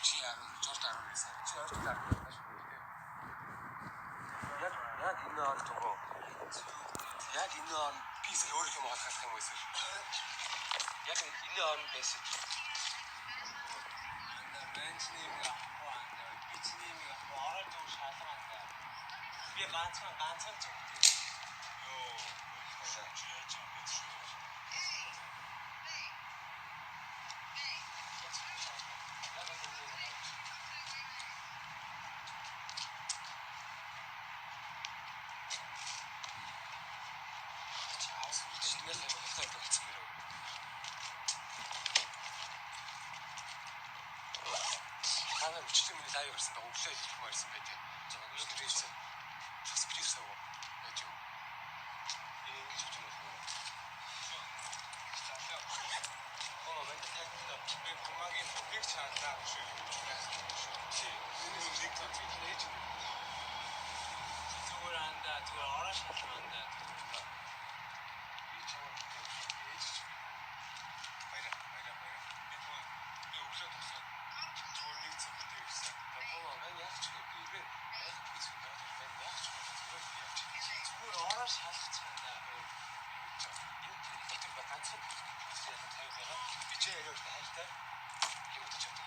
чи 16 сар. Чи 20 сар байна шүү дээ. Яг энэ он того. Яг энэ он би өөр юм олох юм байсан шүү. Яг энэ он байсан. Менчниймийг авахгүй андаа. Бичниймийг авахгүй ороод юм шалгаандаа. Би ганцхан ч өгдөө. Йоо. Яаж юм бэ шүү. Ханаа өчтөр миний лайв гарсан да өглөө хэлэх мээрсэн байдаг. Өнөөдөр ирсэн. Бас бирсэн үү? Яаж юу? Ингэж ч юм уу. Оо, мэн тэгээд би бумагийн бүгд чаалаа шүү. Чи энэ нэг төч хийж. Зүгээр андаа зүгээр ороош шалгандаа. Би чамд ээж чи. Баяра. Би өглөө тасаа. Зүгээр нэг цэгтэй ирсэн. Оо, мэн яг ч би яг гэж яг ч зүгээр ороош шалгацгаандаа. Энэ ганцхан тавь байгаа. Би ч яг хайртай. Хэмтэж чаддаг.